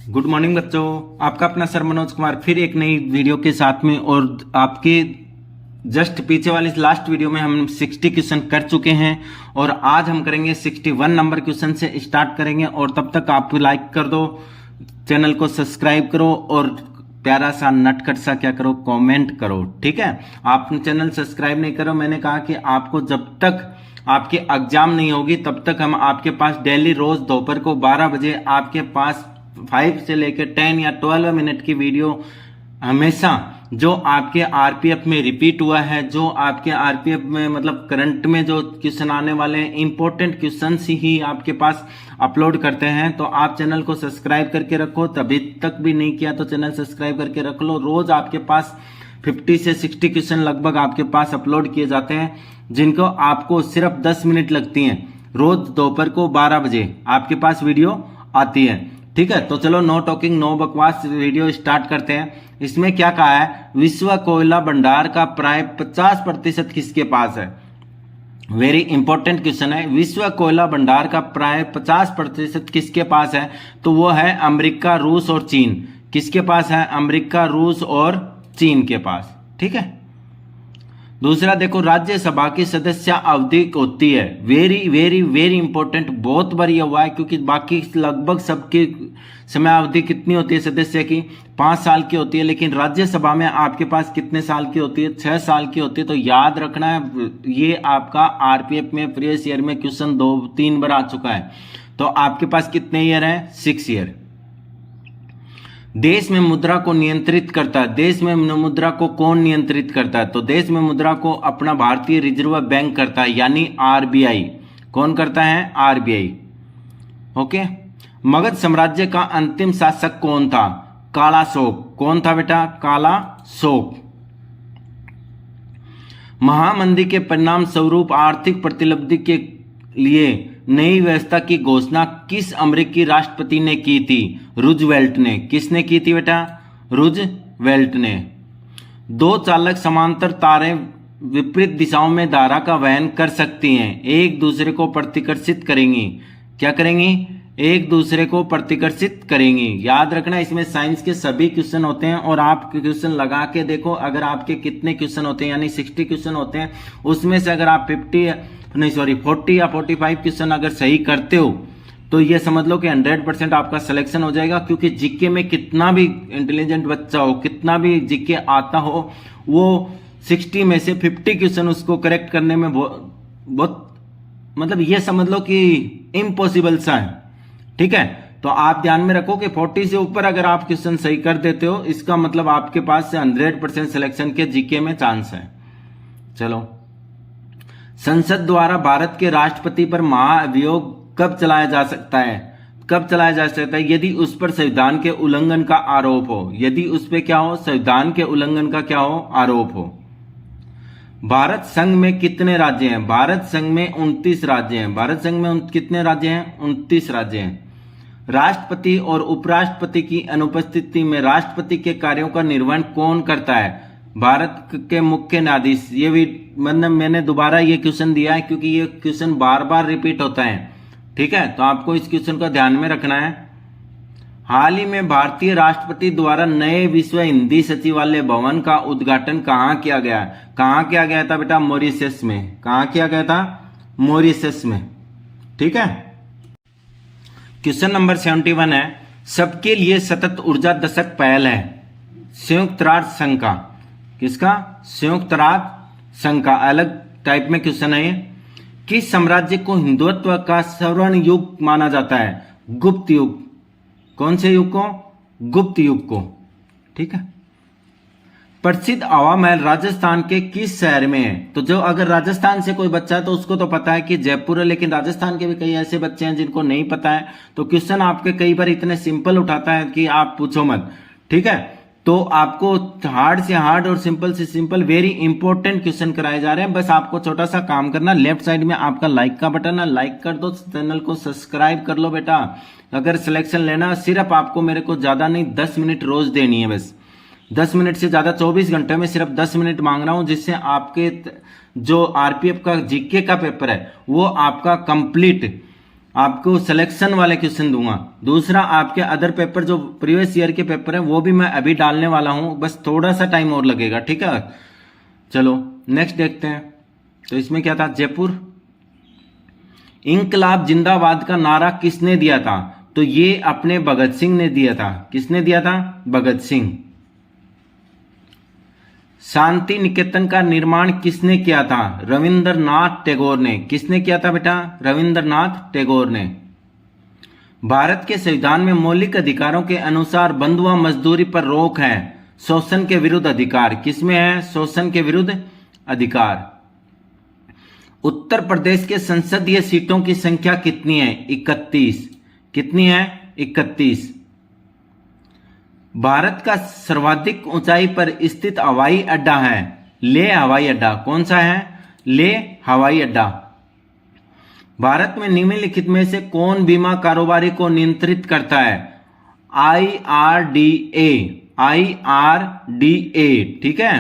Good morning बच्चों, आपका अपना सर मनोज कुमार फिर एक नई वीडियो के साथ में। और आपके जस्ट पीछे वाली लास्ट वीडियो में हम 60 क्वेश्चन कर चुके हैं और आज हम करेंगे 61 नंबर क्वेश्चन से स्टार्ट करेंगे। और तब तक आप लाइक कर दो, चैनल को सब्सक्राइब करो और प्यारा सा नटखट सा क्या करो, कमेंट करो। ठीक है, आप चैनल सब्सक्राइब नहीं करो, मैंने कहा कि आपको जब तक आपके एग्जाम नहीं होगी तब तक हम आपके पास डेली रोज दोपहर को 12 बजे आपके पास 5 से लेकर 10 या 12 मिनट की वीडियो हमेशा जो आपके आरपीएफ में रिपीट हुआ है, जो आपके आरपीएफ में मतलब करंट में जो क्वेश्चन आने वाले हैं, इंपॉर्टेंट क्वेश्चन ही आपके पास अपलोड करते हैं। तो आप चैनल को सब्सक्राइब करके रखो, तभी तक भी नहीं किया तो चैनल सब्सक्राइब करके रख लो। रोज आपके पास 50 से 60 क्वेश्चन लगभग आपके पास अपलोड किए जाते हैं, जिनको आपको सिर्फ 10 मिनट लगती हैं। रोज दोपहर को 12 बजे आपके पास वीडियो आती है। ठीक है, तो चलो नो टॉकिंग नो बकवास, वीडियो स्टार्ट करते हैं। इसमें क्या कहा है, विश्व कोयला भंडार का प्राय 50% किसके पास है। वेरी इंपॉर्टेंट क्वेश्चन है। विश्व कोयला भंडार का प्राय 50% किसके पास है, तो वो है अमेरिका, रूस और चीन। किसके पास है, अमेरिका, रूस और चीन के पास। ठीक है, दूसरा देखो, राज्यसभा की सदस्य अवधि होती है। वेरी वेरी वेरी इंपॉर्टेंट, बहुत बार ये हुआ है, क्योंकि बाकी लगभग सबकी समय अवधि कितनी होती है सदस्य की, 5 साल की होती है, लेकिन राज्यसभा में आपके पास कितने साल की होती है, 6 साल की होती है। तो याद रखना है, ये आपका आरपीएफ में प्रीवियस ईयर में क्वेश्चन 2-3 बार आ चुका है। तो आपके पास कितने ईयर है, 6 ईयर। देश में मुद्रा को नियंत्रित करता है, देश में मुद्रा को कौन नियंत्रित करता है, तो देश में मुद्रा को अपना भारतीय रिजर्व बैंक करता है, यानी आरबीआई। कौन करता है, आरबीआई। ओके, मगध साम्राज्य का अंतिम शासक कौन था, काला शोक। कौन था बेटा, काला शोक। महामंदी के परिणाम स्वरूप आर्थिक प्रतिलब्धि के लिए नई व्यवस्था की घोषणा किस अमेरिकी राष्ट्रपति ने की थी, रूजवेल्ट ने। किसने की थी बेटा, रूजवेल्ट ने। 2 चालक समांतर तारें विपरीत दिशाओं में धारा का वहन कर सकती हैं, एक दूसरे को प्रतिकर्षित करेंगी। क्या करेंगी, एक दूसरे को प्रतिकर्षित करेंगी। याद रखना, इसमें साइंस के सभी क्वेश्चन होते हैं और आप क्वेश्चन लगा के देखो, अगर आपके कितने क्वेश्चन होते हैं, यानी 60 क्वेश्चन होते हैं, उसमें से अगर आप 40 या 45 क्वेश्चन अगर सही करते हो तो ये समझ लो कि 100% आपका सिलेक्शन हो जाएगा। क्योंकि जीके में कितना भी इंटेलिजेंट बच्चा हो, कितना भी जीके आता हो, वो 60 में से 50 क्वेश्चन उसको करेक्ट करने में बहुत मतलब ये समझ लो कि इम्पॉसिबल सा है। ठीक है, तो आप ध्यान में रखो कि 40 से ऊपर अगर आप क्वेश्चन सही कर देते हो, इसका मतलब आपके पास से 100% सिलेक्शन के जीके में चांस है। चलो, संसद द्वारा भारत के राष्ट्रपति पर महाअभियोग कब चलाया जा सकता है, कब चलाया जा सकता है, यदि उस पर संविधान के उल्लंघन का आरोप हो। यदि उस पर क्या हो, संविधान के उल्लंघन का क्या हो, आरोप हो। भारत संघ में कितने राज्य हैं, भारत संघ में 29 राज्य हैं। भारत संघ में कितने राज्य हैं, 29 राज्य हैं। राष्ट्रपति और उपराष्ट्रपति की अनुपस्थिति में राष्ट्रपति के कार्यों का निर्वहन कौन करता है, भारत के मुख्य न्यायाधीश। ये भी मतलब मैंने दोबारा ये क्वेश्चन दिया है क्योंकि ये क्वेश्चन बार बार रिपीट होता है। ठीक है, तो आपको इस क्वेश्चन का ध्यान में रखना है। हाल ही में भारतीय राष्ट्रपति द्वारा नए विश्व हिंदी सचिवालय भवन का उद्घाटन कहाँ किया गया, कहाँ किया गया था बेटा, मॉरिशस में। कहाँ किया गया था, मॉरिशस में। ठीक है, क्वेश्चन नंबर 71 है, सबके लिए सतत ऊर्जा दशक पहल है संयुक्त राष्ट्र संघ का। किसका, संयुक्त राष्ट्र संघ का। अलग टाइप में क्वेश्चन है ये। किस साम्राज्य को हिंदुत्व का स्वर्ण युग माना जाता है, गुप्त युग। कौन से युग को, गुप्त युग को। ठीक है, प्रसिद्ध हवा महल राजस्थान के किस शहर में है, तो जो अगर राजस्थान से कोई बच्चा है तो उसको तो पता है कि जयपुर है, लेकिन राजस्थान के भी कई ऐसे बच्चे हैं जिनको नहीं पता है। तो क्वेश्चन आपके कई बार इतने सिंपल उठाता है कि आप पूछो मत। ठीक है, तो आपको हार्ड से हार्ड और सिंपल से सिंपल वेरी इंपॉर्टेंट क्वेश्चन कराए जा रहे हैं। बस आपको छोटा सा काम करना, लेफ्ट साइड में आपका लाइक का बटन है, लाइक कर दो, चैनल को सब्सक्राइब कर लो बेटा। अगर सिलेक्शन लेना, सिर्फ आपको मेरे को ज्यादा नहीं 10 मिनट रोज देनी है, बस 10 मिनट से ज्यादा, 24 घंटे में सिर्फ 10 मिनट मांग रहा हूं, जिससे आपके जो आरपीएफ का जीके का पेपर है वो आपका कंप्लीट आपको सिलेक्शन वाले क्वेश्चन दूंगा। दूसरा आपके अदर पेपर जो प्रीवियस ईयर के पेपर है वो भी मैं अभी डालने वाला हूं, बस थोड़ा सा टाइम और लगेगा, ठीक है। चलो नेक्स्ट देखते हैं। तो इसमें क्या था, जयपुर इंकलाब जिंदाबाद का नारा किसने दिया था? तो ये अपने भगत सिंह ने दिया था। किसने दिया था? भगत सिंह। शांति निकेतन का निर्माण किसने किया था? रविंद्रनाथ टैगोर ने। किसने किया था बेटा? रविंद्रनाथ टैगोर ने। भारत के संविधान में मौलिक अधिकारों के अनुसार बंधुआ मजदूरी पर रोक है। शोषण के विरुद्ध अधिकार किसमें है? शोषण के विरुद्ध अधिकार। उत्तर प्रदेश के संसदीय सीटों की संख्या कितनी है? 31। कितनी है? 31। भारत का सर्वाधिक ऊंचाई पर स्थित हवाई अड्डा है लेह हवाई अड्डा। कौन सा है? लेह हवाई अड्डा। भारत में निम्नलिखित में से कौन बीमा कारोबारी को नियंत्रित करता है? IRDA। IRDA, ठीक है।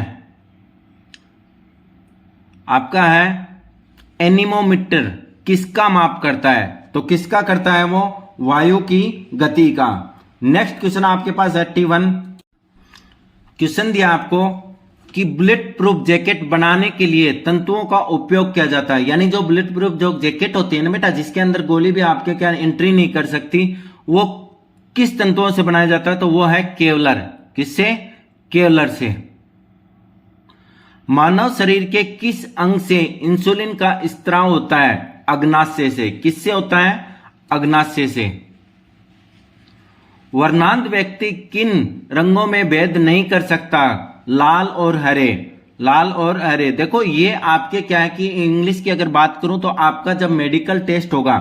आपका है एनीमोमीटर, किसका माप करता है? तो किसका करता है वो? वायु की गति का। नेक्स्ट क्वेश्चन आपके पास 81 क्वेश्चन दिया आपको कि बुलेट प्रूफ जैकेट बनाने के लिए तंतुओं का उपयोग किया जाता है। यानी जो बुलेट प्रूफ जो जैकेट होती है ना बेटा, जिसके अंदर गोली भी आपके क्या एंट्री नहीं कर सकती, वो किस तंतुओं से बनाया जाता है? तो वो है केवलर। किससे? केवलर से। मानव शरीर के किस अंग से इंसुलिन का स्त्राव होता है? अग्नाशय से। किससे होता है? अग्नाशय से। वर्णांध व्यक्ति किन रंगों में भेद नहीं कर सकता? लाल और हरे। लाल और हरे। देखो ये आपके क्या है कि इंग्लिश की अगर बात करूं तो आपका जब मेडिकल टेस्ट होगा,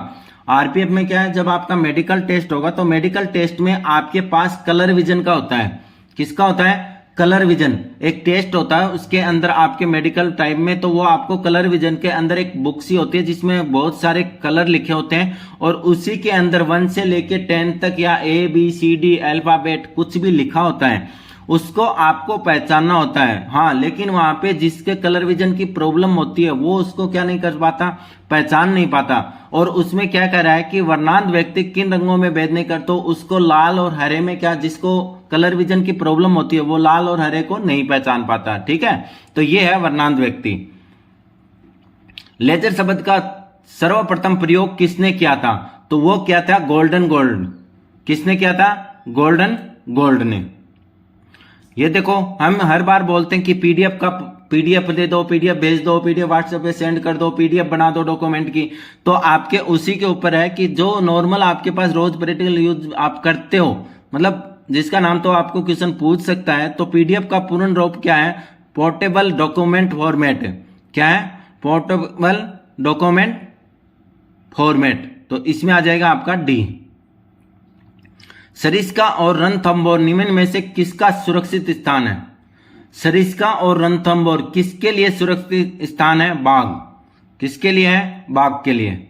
आरपीएफ में क्या है, जब आपका मेडिकल टेस्ट होगा तो मेडिकल टेस्ट में आपके पास कलर विजन का होता है। किसका होता है? Colour vision. एक टेस्ट होता है, उसके अंदर आपके मेडिकल टाइम में तो वो आपको कलर विजन के अंदर एक बुक सी होती है जिसमें बहुत सारे कलर लिखे होते हैं और उसी के अंदर 1 से लेके 10 तक या ABCD अल्फाबेट कुछ भी लिखा होता है, उसको आपको पहचानना होता है। हाँ, लेकिन वहां पे जिसके कलर विजन की प्रॉब्लम होती है वो उसको क्या नहीं कर पाता? पहचान नहीं पाता। और उसमें क्या कह रहा है कि वर्णांध व्यक्ति किन रंगों में भेद नहीं करता, उसको लाल और हरे में क्या, जिसको कलर विजन की प्रॉब्लम होती है वो लाल और हरे को नहीं पहचान पाता, ठीक है। तो ये है वर्णांध व्यक्ति। लेजर शब्द का सर्वप्रथम प्रयोग किसने किया था? तो वो क्या था? Golden gold. किसने किया था? गोल्डन गोल्ड ने। ये देखो हम हर बार बोलते हैं कि पीडीएफ दे दो, पीडीएफ भेज दो, पीडीएफ व्हाट्सएप पे सेंड कर दो, पीडीएफ बना दो डॉक्यूमेंट की। तो आपके उसी के ऊपर है कि जो नॉर्मल आपके पास रोज प्रैक्टिकल यूज आप करते हो, मतलब जिसका नाम तो आपको क्वेश्चन पूछ सकता है। तो पीडीएफ का पूर्ण रूप क्या है? Portable document format. क्या है? Portable document format. तो इसमें आ जाएगा आपका डी। सरिस्का और रणथंभौर निम्न में से किसका सुरक्षित स्थान है? सरिस्का और रणथंभौर किसके लिए सुरक्षित स्थान है? बाघ। किसके लिए है? बाघ के लिए।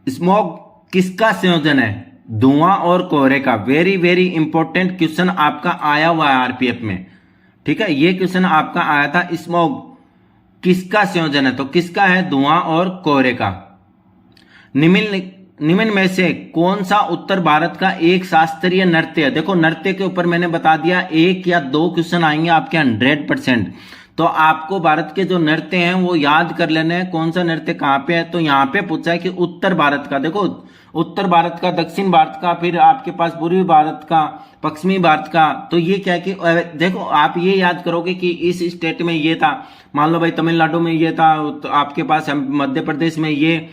स्मॉग किसका संयोजन है? धुआं और कोहरे का। वेरी वेरी इंपॉर्टेंट क्वेश्चन आपका आया हुआ है आरपीएफ में, ठीक है। ये क्वेश्चन आपका आया था, स्मॉग किसका संयोजन है? तो किसका है? धुआं और कोहरे का। निम्न में से कौन सा उत्तर भारत का एक शास्त्रीय नृत्य है? देखो नृत्य के ऊपर मैंने बता दिया 1 या 2 क्वेश्चन आएंगे आपके 100%। तो आपको भारत के जो नृत्य हैं वो याद कर लेने हैं, कौन सा नृत्य कहां पे है। तो यहां पे पूछा है कि उत्तर भारत का। देखो उत्तर भारत का, दक्षिण भारत का, फिर आपके पास पूर्वी भारत का, पश्चिमी भारत का। तो ये क्या है कि देखो आप ये याद करोगे कि इस स्टेट में ये था, मान लो भाई तमिलनाडु में ये था, तो आपके पास मध्य प्रदेश में ये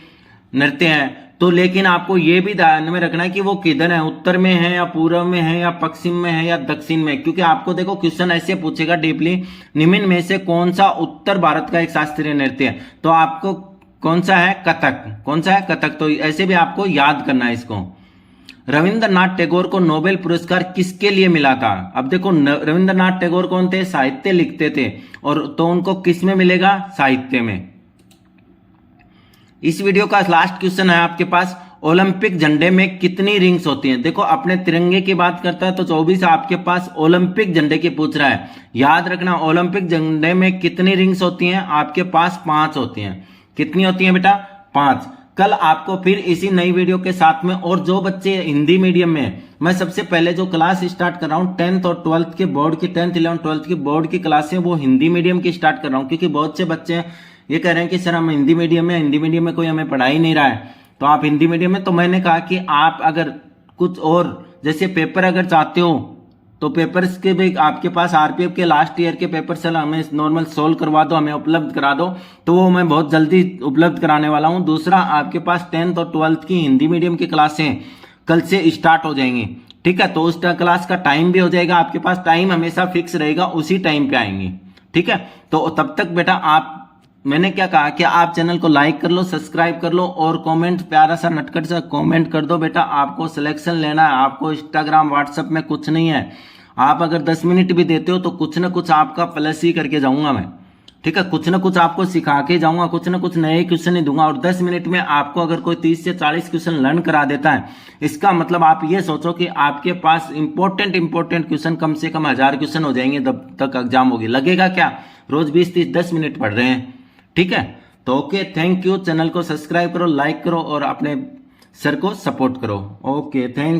नृत्य है। तो लेकिन आपको ये भी ध्यान में रखना है कि वो किधर है, उत्तर में है या पूर्व में है या पश्चिम में है या दक्षिण में, क्योंकि आपको देखो क्वेश्चन ऐसे पूछेगा डीपली, निम्न में से कौन सा उत्तर भारत का एक शास्त्रीय नृत्य है। तो आपको कौन सा है? कथक। कौन सा है? कथक। तो ऐसे भी आपको याद करना है इसको। रविंद्रनाथ टैगोर को नोबेल पुरस्कार किसके लिए मिला था? अब देखो रविंद्रनाथ टैगोर कौन थे? साहित्य लिखते थे, और तो उनको किस में मिलेगा? साहित्य में। इस वीडियो का लास्ट क्वेश्चन है आपके पास, ओलंपिक झंडे में कितनी रिंग्स होती हैं? देखो अपने तिरंगे की बात करता है तो 24 आपके पास ओलंपिक झंडे की पूछ रहा है। याद रखना ओलंपिक झंडे में कितनी रिंग्स होती हैं? आपके पास 5 होती हैं। कितनी होती हैं बेटा? 5। कल आपको फिर इसी नई वीडियो के साथ में, और जो बच्चे हिंदी मीडियम में, मैं सबसे पहले जो क्लास स्टार्ट कर रहा हूँ 10th और 12th के बोर्ड की, 10th 11th 12th की बोर्ड की क्लासें वो हिंदी मीडियम की स्टार्ट कर रहा हूँ, क्योंकि बहुत से बच्चे ये कह रहे हैं कि सर हम हिंदी मीडियम में, हिंदी मीडियम में कोई हमें पढ़ा ही नहीं रहा है, तो आप हिंदी मीडियम में। तो मैंने कहा कि आप अगर कुछ और जैसे पेपर अगर चाहते हो तो पेपर्स के भी आपके पास आरपीएफ के लास्ट ईयर के पेपर चल हमें नॉर्मल सोल्व करवा दो, हमें उपलब्ध करा दो, तो वो मैं बहुत जल्दी उपलब्ध कराने वाला हूं। दूसरा, आपके पास 10th और 12th की हिंदी मीडियम की क्लासें कल से स्टार्ट हो जाएंगी, ठीक है। तो उस क्लास का टाइम भी हो जाएगा, आपके पास टाइम हमेशा फिक्स रहेगा, उसी टाइम पे आएंगी, ठीक है। तो तब तक बेटा आप, मैंने क्या कहा कि आप चैनल को लाइक कर लो, सब्सक्राइब कर लो, और कमेंट प्यारा सा नटखट सा कमेंट कर दो। बेटा आपको सिलेक्शन लेना है, आपको इंस्टाग्राम व्हाट्सएप में कुछ नहीं है, आप अगर 10 मिनट भी देते हो तो कुछ ना कुछ आपका प्लस ही करके जाऊंगा मैं, ठीक है। कुछ ना कुछ आपको सिखा के जाऊंगा, कुछ ना कुछ नए क्वेश्चन ही दूंगा, और 10 मिनट में आपको अगर कोई 30 से 40 क्वेश्चन लर्न करा देता है, इसका मतलब आप ये सोचो कि आपके पास इंपॉर्टेंट क्वेश्चन कम से कम 1000 क्वेश्चन हो जाएंगे जब तक एग्जाम होगी। लगेगा क्या, रोज 20-30 10 मिनट पढ़ रहे हैं, ठीक है। तो ओके, थैंक यू। चैनल को सब्सक्राइब करो, लाइक करो, और अपने सर को सपोर्ट करो। Okay, thank